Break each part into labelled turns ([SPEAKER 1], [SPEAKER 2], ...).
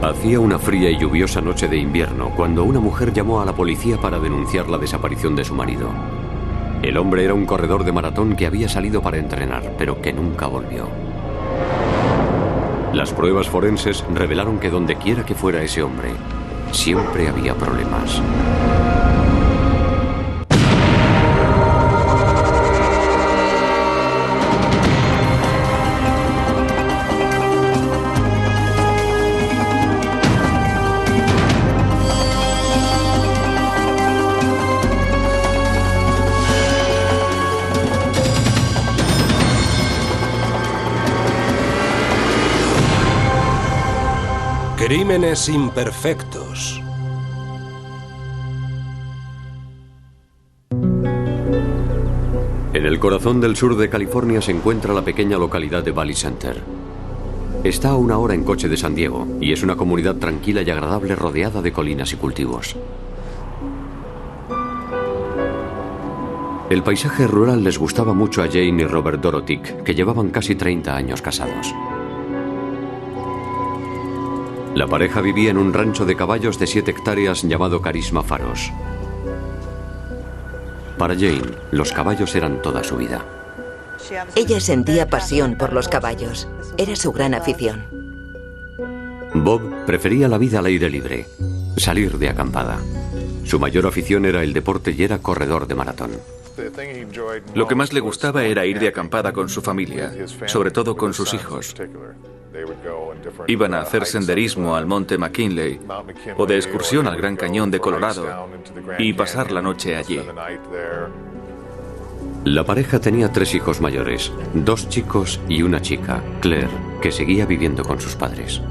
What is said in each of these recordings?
[SPEAKER 1] Hacía una fría y lluviosa noche de invierno cuando una mujer llamó a la policía para denunciar la desaparición de su marido. El hombre era un corredor de maratón que había salido para entrenar, pero que nunca volvió. Las pruebas forenses revelaron que donde quiera que fuera ese hombre, siempre había problemas.
[SPEAKER 2] Crímenes imperfectos.
[SPEAKER 1] En el corazón del sur de California se encuentra la pequeña localidad de Valley Center. Está a 1 hora en coche de San Diego y es una comunidad tranquila y agradable rodeada de colinas y cultivos. El paisaje rural les gustaba mucho a Jane y Robert Dorotic, que llevaban casi 30 años casados. La pareja vivía en un rancho de caballos de 7 hectáreas llamado Carisma Faros. Para Jane, los caballos eran toda su vida.
[SPEAKER 3] Ella sentía pasión por los caballos. Era su gran afición.
[SPEAKER 1] Bob prefería la vida al aire libre, salir de acampada. Su mayor afición era el deporte y era corredor de maratón.
[SPEAKER 4] Lo que más le gustaba era ir de acampada con su familia, sobre todo con sus hijos. Iban a hacer senderismo al monte McKinley o de excursión al Gran Cañón de Colorado y pasar la noche allí.
[SPEAKER 1] La pareja tenía 3 hijos mayores, 2 chicos y una chica, Claire, que seguía viviendo con sus padres.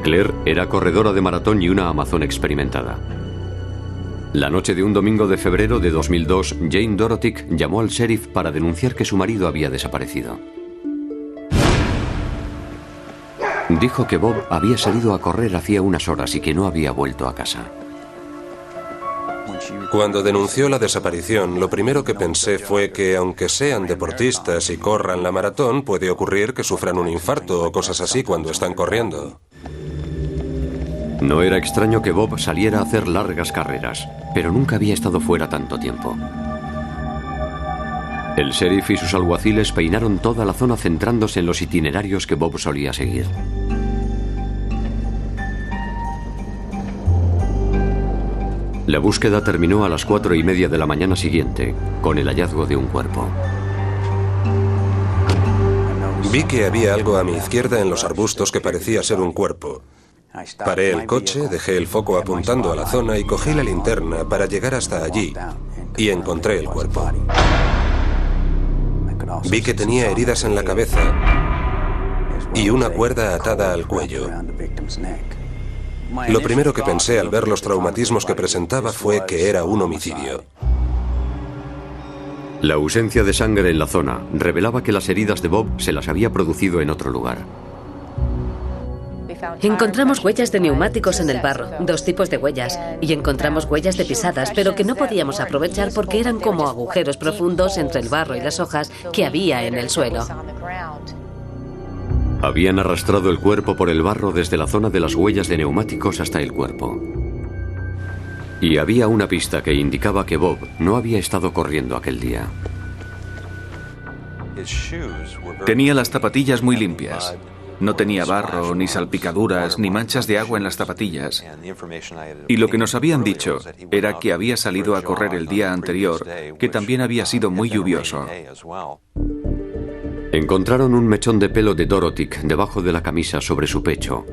[SPEAKER 1] Claire era corredora de maratón y una amazona experimentada. La noche de un domingo de febrero de 2002, Jane Dorotic llamó al sheriff para denunciar que su marido había desaparecido. Dijo que Bob había salido a correr hacía unas horas y que no había vuelto a casa.
[SPEAKER 2] Cuando denunció la desaparición, lo primero que pensé fue que, aunque sean deportistas y corran la maratón, puede ocurrir que sufran un infarto o cosas así cuando están corriendo.
[SPEAKER 1] No era extraño que Bob saliera a hacer largas carreras, pero nunca había estado fuera tanto tiempo. El sheriff y sus alguaciles peinaron toda la zona centrándose en los itinerarios que Bob solía seguir. La búsqueda terminó a las 4:30 de la mañana siguiente, con el hallazgo de un cuerpo.
[SPEAKER 2] Vi que había algo a mi izquierda en los arbustos que parecía ser un cuerpo. Paré el coche, dejé el foco apuntando a la zona y cogí la linterna para llegar hasta allí, y encontré el cuerpo. Vi que tenía heridas en la cabeza y una cuerda atada al cuello. Lo primero que pensé al ver los traumatismos que presentaba fue que era un homicidio.
[SPEAKER 1] La ausencia de sangre en la zona revelaba que las heridas de Bob se las había producido en otro lugar.
[SPEAKER 5] Encontramos huellas de neumáticos en el barro, 2 tipos de huellas, y encontramos huellas de pisadas, pero que no podíamos aprovechar porque eran como agujeros profundos entre el barro y las hojas que había en el suelo.
[SPEAKER 1] Habían arrastrado el cuerpo por el barro desde la zona de las huellas de neumáticos hasta el cuerpo. Y había una pista que indicaba que Bob no había estado corriendo aquel día.
[SPEAKER 4] Tenía las zapatillas muy limpias. No tenía barro, ni salpicaduras, ni manchas de agua en las zapatillas. Y lo que nos habían dicho era que había salido a correr el día anterior, que también había sido muy lluvioso.
[SPEAKER 1] Encontraron un mechón de pelo de Dorotic debajo de la camisa sobre su pecho,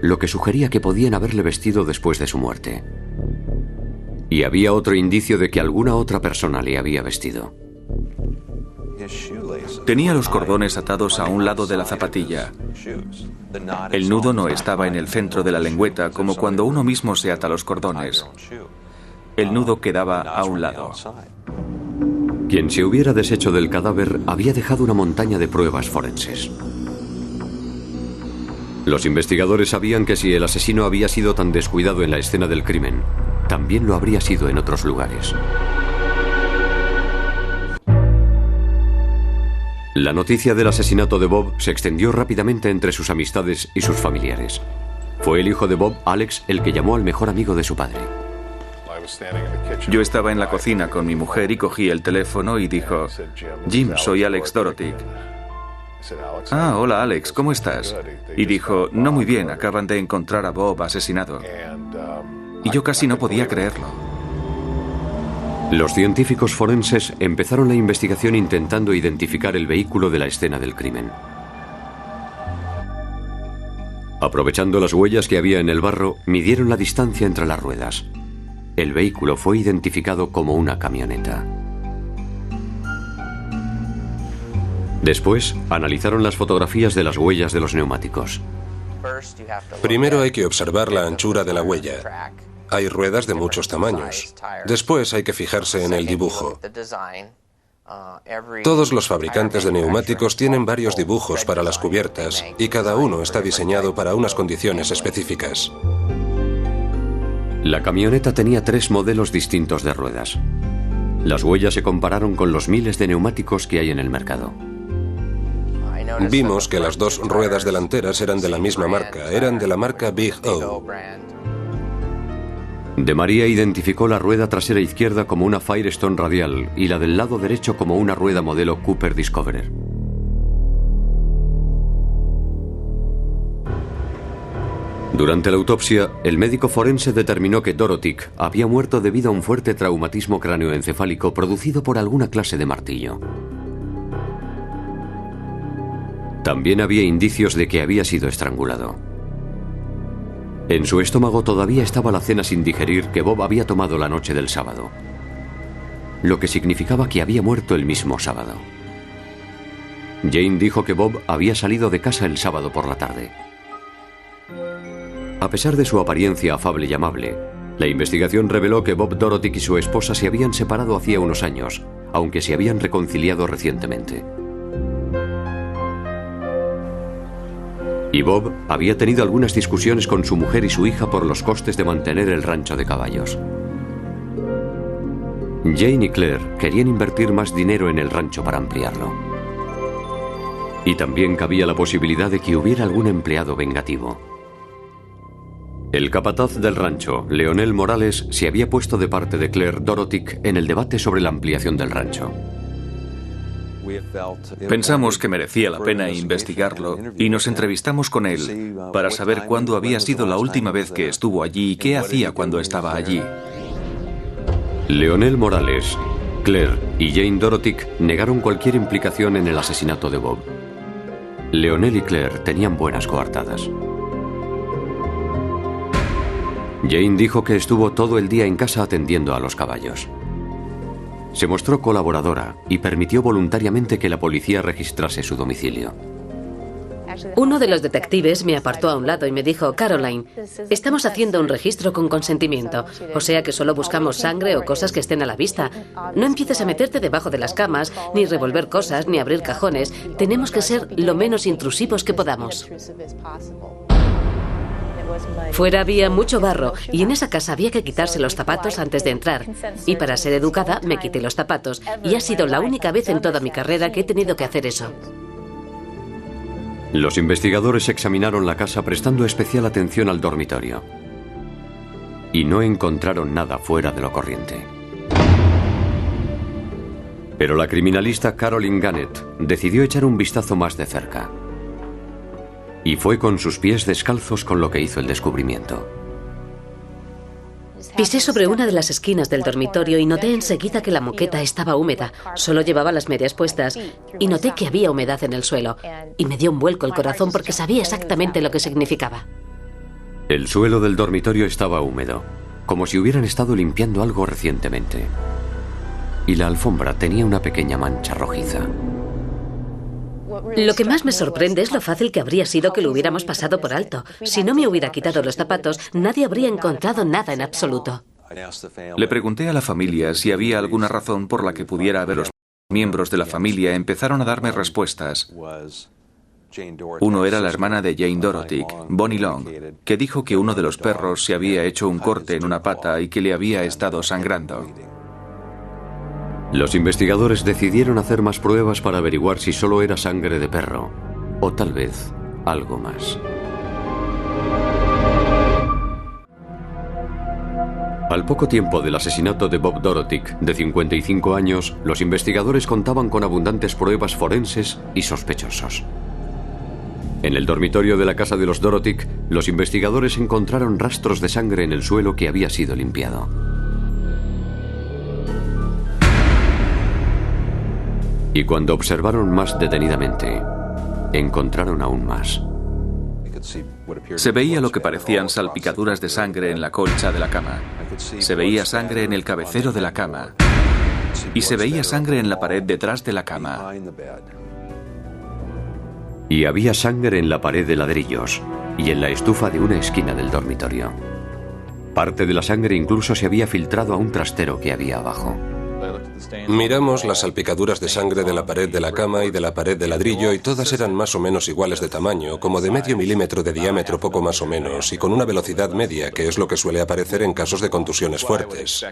[SPEAKER 1] lo que sugería que podían haberle vestido después de su muerte. Y había otro indicio de que alguna otra persona le había vestido.
[SPEAKER 4] Tenía los cordones atados a un lado de la zapatilla. El nudo no estaba en el centro de la lengüeta, como cuando uno mismo se ata los cordones. El nudo quedaba a un lado.
[SPEAKER 1] Quien se hubiera deshecho del cadáver había dejado una montaña de pruebas forenses. Los investigadores sabían que si el asesino había sido tan descuidado en la escena del crimen, también lo habría sido en otros lugares. La noticia del asesinato de Bob se extendió rápidamente entre sus amistades y sus familiares. Fue el hijo de Bob, Alex, el que llamó al mejor amigo de su padre.
[SPEAKER 4] Yo estaba en la cocina con mi mujer y cogí el teléfono y dijo: Jim, soy Alex Dorotic. Ah, hola Alex, ¿cómo estás? Y dijo: no muy bien, acaban de encontrar a Bob asesinado. Y yo casi no podía creerlo.
[SPEAKER 1] Los científicos forenses empezaron la investigación intentando identificar el vehículo de la escena del crimen. Aprovechando las huellas que había en el barro, midieron la distancia entre las ruedas. El vehículo fue identificado como una camioneta. Después, analizaron las fotografías de las huellas de los neumáticos.
[SPEAKER 2] Primero hay que observar la anchura de la huella. Hay ruedas de muchos tamaños. Después hay que fijarse en el dibujo. Todos los fabricantes de neumáticos tienen varios dibujos para las cubiertas y cada uno está diseñado para unas condiciones específicas.
[SPEAKER 1] La camioneta tenía 3 modelos distintos de ruedas. Las huellas se compararon con los miles de neumáticos que hay en el mercado.
[SPEAKER 2] Vimos que las 2 ruedas delanteras eran de la misma marca, eran de la marca Big O.
[SPEAKER 1] De María identificó la rueda trasera izquierda como una Firestone radial y la del lado derecho como una rueda modelo Cooper Discoverer. Durante la autopsia, el médico forense determinó que Dorotic había muerto debido a un fuerte traumatismo cráneoencefálico producido por alguna clase de martillo. También había indicios de que había sido estrangulado. En su estómago todavía estaba la cena sin digerir que Bob había tomado la noche del sábado, lo que significaba que había muerto el mismo sábado. Jane dijo que Bob había salido de casa el sábado por la tarde. A pesar de su apariencia afable y amable, la investigación reveló que Bob Dorotic y su esposa se habían separado hacía unos años, aunque se habían reconciliado recientemente. Y Bob había tenido algunas discusiones con su mujer y su hija por los costes de mantener el rancho de caballos. Jane y Claire querían invertir más dinero en el rancho para ampliarlo. Y también cabía la posibilidad de que hubiera algún empleado vengativo. El capataz del rancho, Leonel Morales, se había puesto de parte de Claire Dorotic en el debate sobre la ampliación del rancho.
[SPEAKER 4] Pensamos que merecía la pena investigarlo y nos entrevistamos con él para saber cuándo había sido la última vez que estuvo allí y qué hacía cuando estaba allí.
[SPEAKER 1] Leonel Morales, Claire y Jane Dorotic negaron cualquier implicación en el asesinato de Bob. Leonel y Claire tenían buenas coartadas. Jane dijo que estuvo todo el día en casa atendiendo a los caballos. Se mostró colaboradora y permitió voluntariamente que la policía registrase su domicilio.
[SPEAKER 5] Uno de los detectives me apartó a un lado y me dijo: Caroline, estamos haciendo un registro con consentimiento, o sea que solo buscamos sangre o cosas que estén a la vista. No empieces a meterte debajo de las camas, ni revolver cosas, ni abrir cajones. Tenemos que ser lo menos intrusivos que podamos. Fuera había mucho barro y en esa casa había que quitarse los zapatos antes de entrar. Y para ser educada me quité los zapatos y ha sido la única vez en toda mi carrera que he tenido que hacer eso.
[SPEAKER 1] Los investigadores examinaron la casa prestando especial atención al dormitorio. Y no encontraron nada fuera de lo corriente. Pero la criminalista Caroline Gannett decidió echar un vistazo más de cerca. Y fue con sus pies descalzos con lo que hizo el descubrimiento.
[SPEAKER 5] Pisé sobre una de las esquinas del dormitorio y noté enseguida que la moqueta estaba húmeda. Solo llevaba las medias puestas y noté que había humedad en el suelo. Y me dio un vuelco el corazón porque sabía exactamente lo que significaba.
[SPEAKER 1] El suelo del dormitorio estaba húmedo, como si hubieran estado limpiando algo recientemente. Y la alfombra tenía una pequeña mancha rojiza.
[SPEAKER 5] Lo que más me sorprende es lo fácil que habría sido que lo hubiéramos pasado por alto. Si no me hubiera quitado los zapatos, nadie habría encontrado nada en absoluto.
[SPEAKER 4] Le pregunté a la familia si había alguna razón por la que pudiera haber. Los miembros de la familia empezaron a darme respuestas. Uno era la hermana de Jane Dorotic, Bonnie Long, que dijo que uno de los perros se había hecho un corte en una pata y que le había estado sangrando.
[SPEAKER 1] Los investigadores decidieron hacer más pruebas para averiguar si solo era sangre de perro, o tal vez algo más. Al poco tiempo del asesinato de Bob Dorotic, de 55 años, los investigadores contaban con abundantes pruebas forenses y sospechosos. En el dormitorio de la casa de los Dorotic, los investigadores encontraron rastros de sangre en el suelo que había sido limpiado. Y cuando observaron más detenidamente, encontraron aún más.
[SPEAKER 4] Se veía lo que parecían salpicaduras de sangre en la colcha de la cama. Se veía sangre en el cabecero de la cama. Y se veía sangre en la pared detrás de la cama.
[SPEAKER 1] Y había sangre en la pared de ladrillos y en la estufa de una esquina del dormitorio. Parte de la sangre incluso se había filtrado a un trastero que había abajo.
[SPEAKER 2] Miramos las salpicaduras de sangre de la pared de la cama y de la pared de ladrillo y todas eran más o menos iguales de tamaño, como de medio milímetro de diámetro poco más o menos, y con una velocidad media, que es lo que suele aparecer en casos de contusiones fuertes.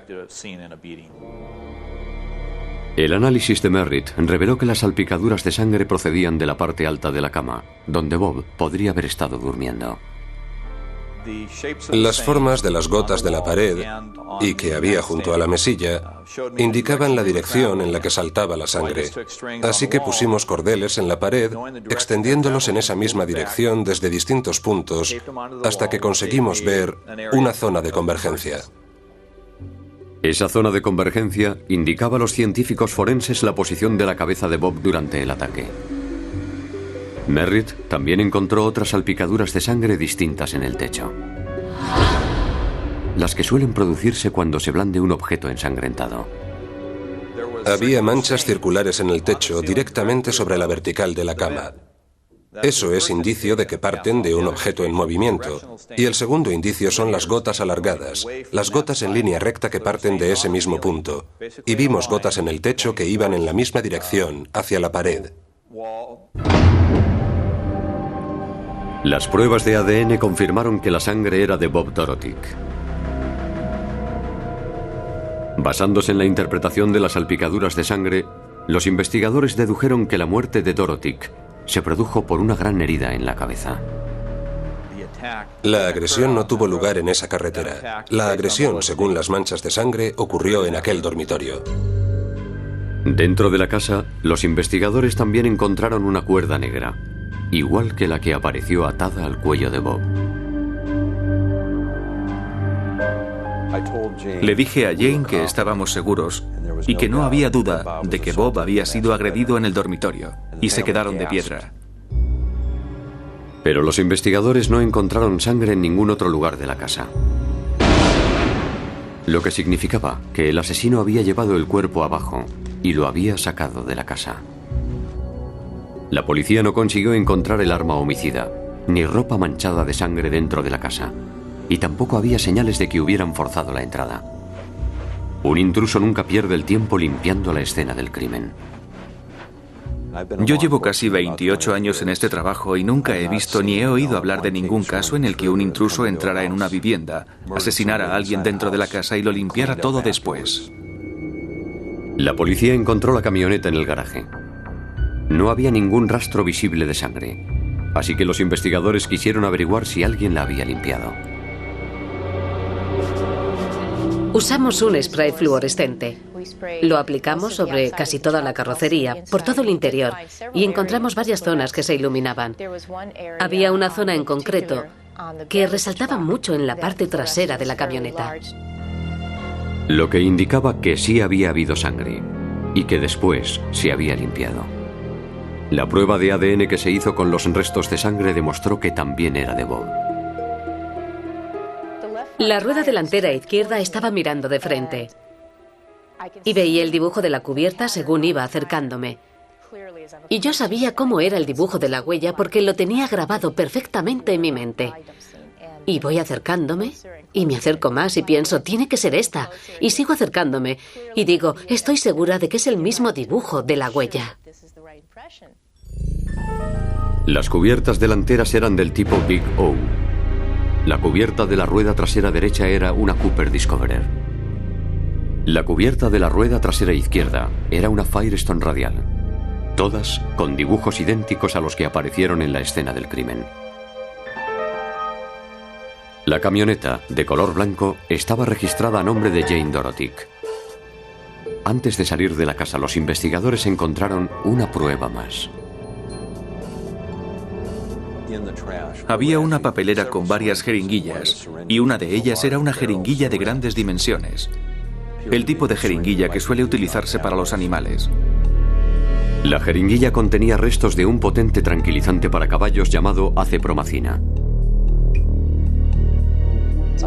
[SPEAKER 1] El análisis de Merritt reveló que las salpicaduras de sangre procedían de la parte alta de la cama, donde Bob podría haber estado durmiendo.
[SPEAKER 2] Las formas de las gotas de la pared y que había junto a la mesilla indicaban la dirección en la que saltaba la sangre. Así que pusimos cordeles en la pared, extendiéndolos en esa misma dirección desde distintos puntos hasta que conseguimos ver una zona de convergencia.
[SPEAKER 1] Esa zona de convergencia indicaba a los científicos forenses la posición de la cabeza de Bob durante el ataque. Merritt también encontró otras salpicaduras de sangre distintas en el techo. Las que suelen producirse cuando se blande un objeto ensangrentado.
[SPEAKER 2] Había manchas circulares en el techo directamente sobre la vertical de la cama. Eso es indicio de que parten de un objeto en movimiento. Y el segundo indicio son las gotas alargadas, las gotas en línea recta que parten de ese mismo punto. Y vimos gotas en el techo que iban en la misma dirección, hacia la pared.
[SPEAKER 1] Las pruebas de ADN confirmaron que la sangre era de Bob Dorotic. Basándose en la interpretación de las salpicaduras de sangre, los investigadores dedujeron que la muerte de Dorotic se produjo por una gran herida en la cabeza.
[SPEAKER 2] La agresión no tuvo lugar en esa carretera. La agresión, según las manchas de sangre, ocurrió en aquel dormitorio.
[SPEAKER 1] Dentro de la casa, los investigadores también encontraron una cuerda negra, igual que la que apareció atada al cuello de Bob.
[SPEAKER 4] Le dije a Jane que estábamos seguros y que no había duda de que Bob había sido agredido en el dormitorio, y se quedaron de piedra.
[SPEAKER 1] Pero los investigadores no encontraron sangre en ningún otro lugar de la casa. Lo que significaba que el asesino había llevado el cuerpo abajo y lo había sacado de la casa. La policía no consiguió encontrar el arma homicida, ni ropa manchada de sangre dentro de la casa, y tampoco había señales de que hubieran forzado la entrada. Un intruso nunca pierde el tiempo limpiando la escena del crimen.
[SPEAKER 4] Yo llevo casi 28 años en este trabajo y nunca he visto ni he oído hablar de ningún caso en el que un intruso entrara en una vivienda, asesinara a alguien dentro de la casa y lo limpiara todo después.
[SPEAKER 1] La policía encontró la camioneta en el garaje. No había ningún rastro visible de sangre, así que los investigadores quisieron averiguar si alguien la había limpiado.
[SPEAKER 5] Usamos un spray fluorescente. Lo aplicamos sobre casi toda la carrocería, por todo el interior, y encontramos varias zonas que se iluminaban. Había una zona en concreto que resaltaba mucho en la parte trasera de la camioneta.
[SPEAKER 1] Lo que indicaba que sí había habido sangre y que después se había limpiado. La prueba de ADN que se hizo con los restos de sangre demostró que también era de Bob.
[SPEAKER 5] La rueda delantera izquierda estaba mirando de frente y veía el dibujo de la cubierta según iba acercándome. Y yo sabía cómo era el dibujo de la huella porque lo tenía grabado perfectamente en mi mente. Y voy acercándome y me acerco más y pienso, tiene que ser esta. Y sigo acercándome y digo, estoy segura de que es el mismo dibujo de la huella.
[SPEAKER 1] Las cubiertas delanteras eran del tipo Big O. La cubierta de la rueda trasera derecha era una Cooper Discoverer. La cubierta de la rueda trasera izquierda era una Firestone radial, todas con dibujos idénticos a los que aparecieron en la escena del crimen. La camioneta, de color blanco, estaba registrada a nombre de Jane Dorotic. Antes de salir de la casa, los investigadores encontraron una prueba más.
[SPEAKER 4] Había una papelera con varias jeringuillas, y una de ellas era una jeringuilla de grandes dimensiones. El tipo de jeringuilla que suele utilizarse para los animales.
[SPEAKER 1] La jeringuilla contenía restos de un potente tranquilizante para caballos llamado acepromacina.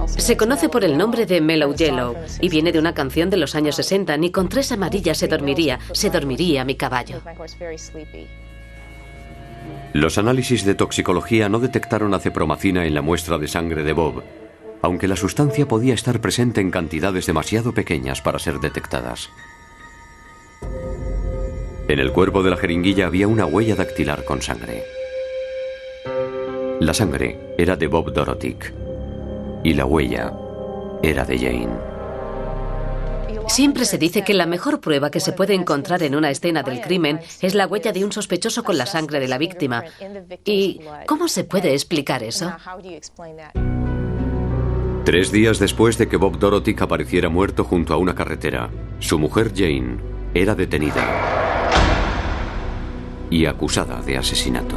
[SPEAKER 5] Se conoce por el nombre de Mellow Yellow y viene de una canción de los años 60. Ni con 3 amarillas se dormiría mi caballo.
[SPEAKER 1] Los análisis de toxicología no detectaron acepromacina en la muestra de sangre de Bob, aunque la sustancia podía estar presente en cantidades demasiado pequeñas para ser detectadas. En el cuerpo de la jeringuilla había una huella dactilar con sangre. La sangre era de Bob Dorotic y la huella era de Jane.
[SPEAKER 5] Siempre se dice que la mejor prueba que se puede encontrar en una escena del crimen es la huella de un sospechoso con la sangre de la víctima. ¿Y cómo se puede explicar eso?
[SPEAKER 1] 3 días después de que Bob Dorotic apareciera muerto junto a una carretera, su mujer Jane era detenida y acusada de asesinato.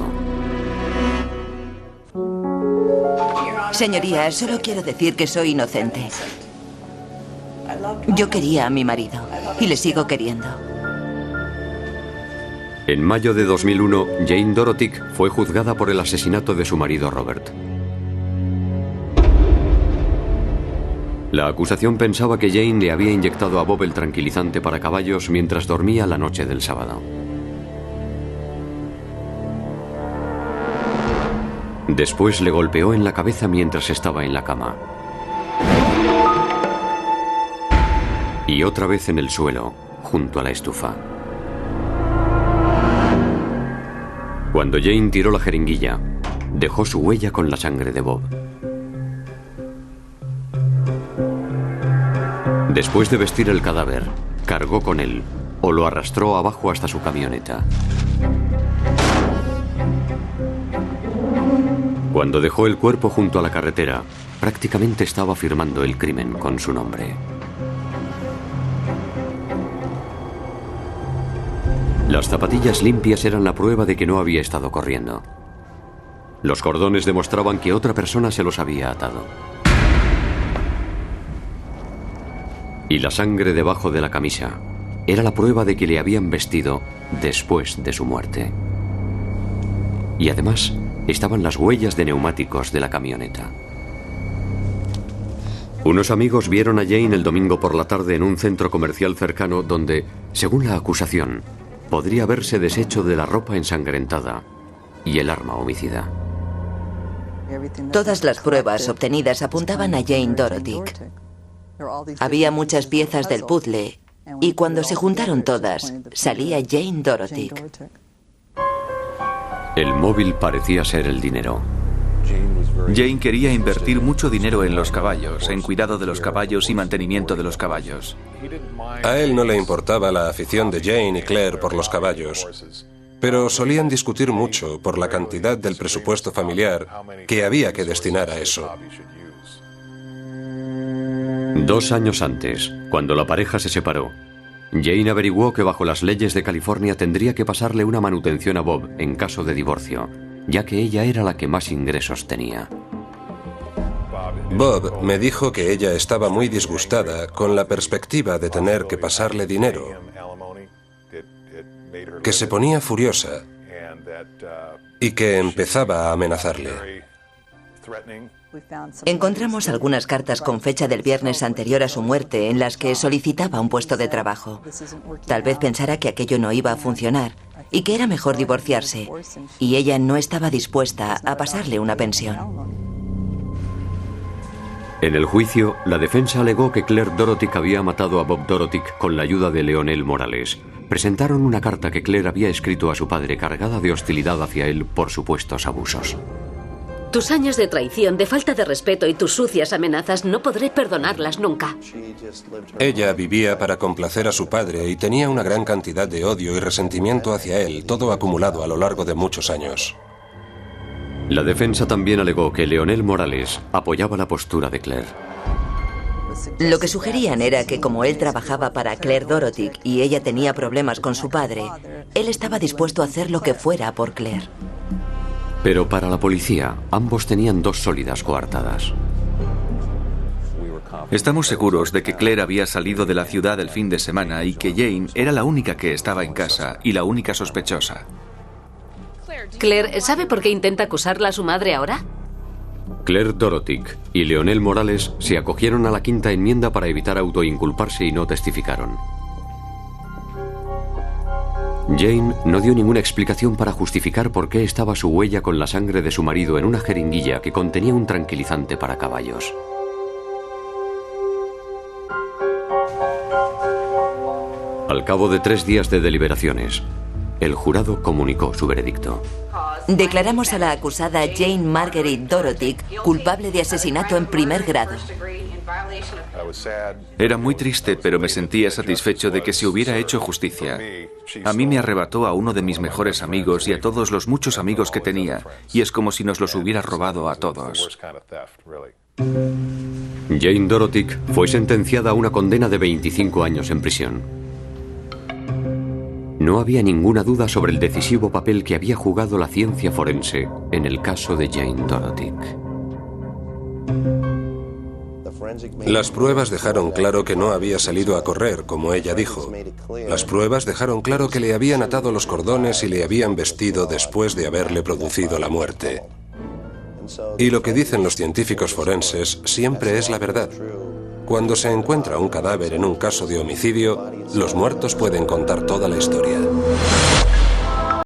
[SPEAKER 3] Señoría, solo quiero decir que soy inocente. Yo quería a mi marido y le sigo queriendo.
[SPEAKER 1] En mayo de 2001, Jane Dorotic fue juzgada por el asesinato de su marido Robert. La acusación pensaba que Jane le había inyectado a Bob el tranquilizante para caballos mientras dormía la noche del sábado. Después le golpeó en la cabeza mientras estaba en la cama. Y otra vez en el suelo, junto a la estufa. Cuando Jane tiró la jeringuilla, dejó su huella con la sangre de Bob. Después de vestir el cadáver, cargó con él o lo arrastró abajo hasta su camioneta. Cuando dejó el cuerpo junto a la carretera, prácticamente estaba firmando el crimen con su nombre. Las zapatillas limpias eran la prueba de que no había estado corriendo. Los cordones demostraban que otra persona se los había atado. Y la sangre debajo de la camisa era la prueba de que le habían vestido después de su muerte. Y además estaban las huellas de neumáticos de la camioneta. Unos amigos vieron a Jane el domingo por la tarde en un centro comercial cercano donde, según la acusación, podría haberse deshecho de la ropa ensangrentada y el arma homicida.
[SPEAKER 3] Todas las pruebas obtenidas apuntaban a Jane Dorotic. Había muchas piezas del puzzle y cuando se juntaron todas, salía Jane Dorotic.
[SPEAKER 1] El móvil parecía ser el dinero.
[SPEAKER 4] Jane quería invertir mucho dinero en los caballos, en cuidado de los caballos y mantenimiento de los caballos.
[SPEAKER 2] A él no le importaba la afición de Jane y Claire por los caballos, pero solían discutir mucho por la cantidad del presupuesto familiar que había que destinar a eso.
[SPEAKER 1] 2 años antes, cuando la pareja se separó, Jane averiguó que bajo las leyes de California tendría que pasarle una manutención a Bob en caso de divorcio, ya que ella era la que más ingresos tenía.
[SPEAKER 2] Bob me dijo que ella estaba muy disgustada con la perspectiva de tener que pasarle dinero, que se ponía furiosa y que empezaba a amenazarle.
[SPEAKER 3] Encontramos algunas cartas con fecha del viernes anterior a su muerte en las que solicitaba un puesto de trabajo. Tal vez pensara que aquello no iba a funcionar y que era mejor divorciarse, y ella no estaba dispuesta a pasarle una pensión.
[SPEAKER 1] En el juicio, la defensa alegó que Claire Dorotic había matado a Bob Dorotic con la ayuda de Leonel Morales. Presentaron una carta que Claire había escrito a su padre cargada de hostilidad hacia él por supuestos abusos.
[SPEAKER 5] Tus años de traición, de falta de respeto y tus sucias amenazas no podré perdonarlas nunca.
[SPEAKER 2] Ella vivía para complacer a su padre y tenía una gran cantidad de odio y resentimiento hacia él, todo acumulado a lo largo de muchos años.
[SPEAKER 1] La defensa también alegó que Leonel Morales apoyaba la postura de Claire.
[SPEAKER 3] Lo que sugerían era que como él trabajaba para Claire Dorotic y ella tenía problemas con su padre, él estaba dispuesto a hacer lo que fuera por Claire.
[SPEAKER 1] Pero para la policía, ambos tenían dos sólidas coartadas.
[SPEAKER 4] Estamos seguros de que Claire había salido de la ciudad el fin de semana y que Jane era la única que estaba en casa y la única sospechosa.
[SPEAKER 5] Claire, ¿sabe por qué intenta acusarla a su madre ahora?
[SPEAKER 1] Claire Dorotic y Leonel Morales se acogieron a la quinta enmienda para evitar autoinculparse y no testificaron. Jane no dio ninguna explicación para justificar por qué estaba su huella con la sangre de su marido en una jeringuilla que contenía un tranquilizante para caballos. Al cabo de 3 días de deliberaciones, el jurado comunicó su veredicto.
[SPEAKER 3] Declaramos a la acusada Jane Marguerite Dorotic culpable de asesinato en primer grado.
[SPEAKER 4] Era muy triste, pero me sentía satisfecho de que se hubiera hecho justicia. A mí me arrebató a uno de mis mejores amigos y a todos los muchos amigos que tenía, y es como si nos los hubiera robado a todos.
[SPEAKER 1] Jane Dorotic fue sentenciada a una condena de 25 años en prisión. No había ninguna duda sobre el decisivo papel que había jugado la ciencia forense en el caso de Jane Dorotic.
[SPEAKER 2] Las pruebas dejaron claro que no había salido a correr, como ella dijo. Las pruebas dejaron claro que le habían atado los cordones y le habían vestido después de haberle producido la muerte. Y lo que dicen los científicos forenses siempre es la verdad. Cuando se encuentra un cadáver en un caso de homicidio, los muertos pueden contar toda la historia.